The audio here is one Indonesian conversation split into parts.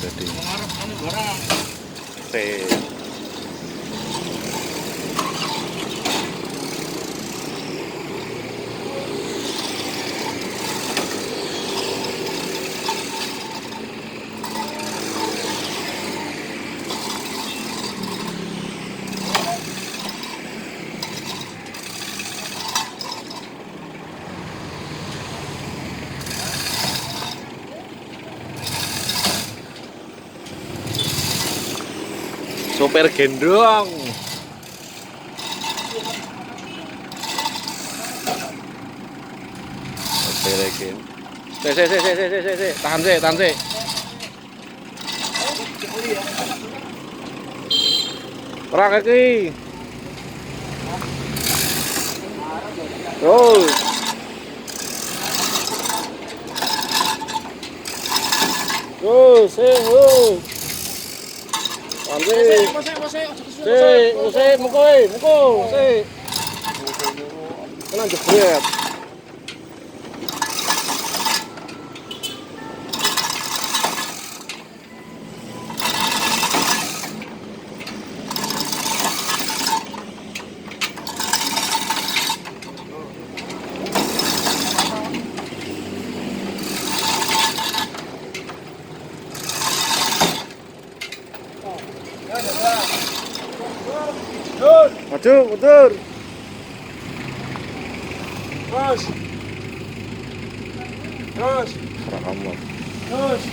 jadi. Ngarep anu barang. Sopir gendong. Sopir gendong. Tahan sih. Ora kaki. Oh. Muko. Tenang jebret. Maju, mundur. Terus. Rekaman. Terus.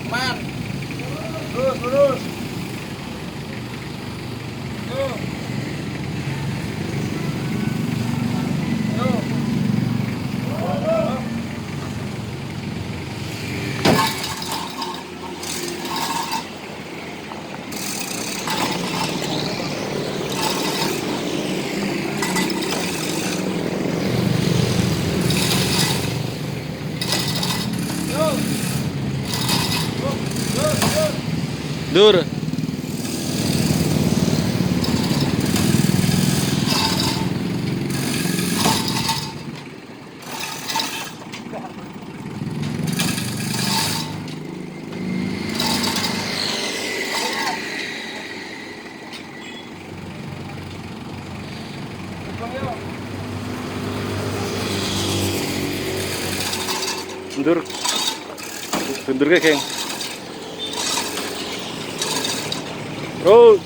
Man. Terus. Tuh. Dur. Mundur ke, geng. Terus.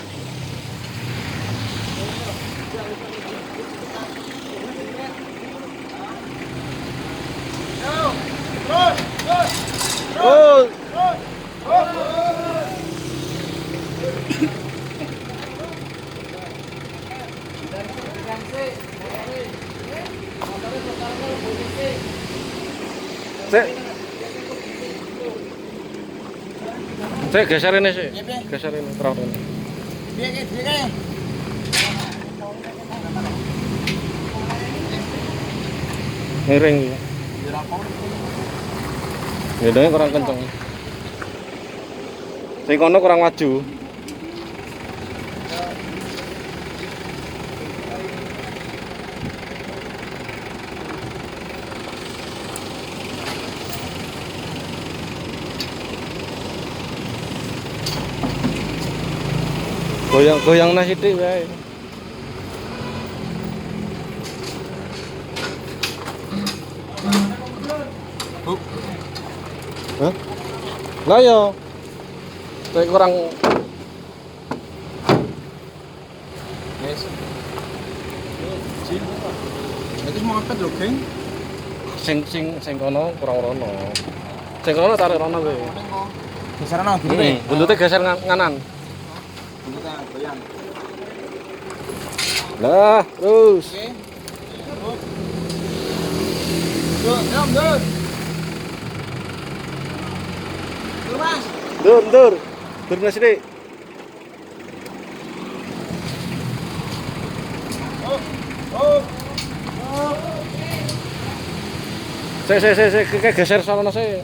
Saya geser ini sih. Geser ini terus ini. Miring ya. Gedungnya kurang kenceng. Sing kono kurang maju. Goyang nasi sithik wae. Hah? Lah ya. Saya kurang Yes. Itu mau ngepet lho, geng. sing kono kurang rono. Sing kono tarik rono kowe. Geser nang gini. Buntute geser nganan. Buntutnya goyang. Lah, terus. Oke. Dur. Dur, Mas. Dur nasi sithik. Saya geser sono sih.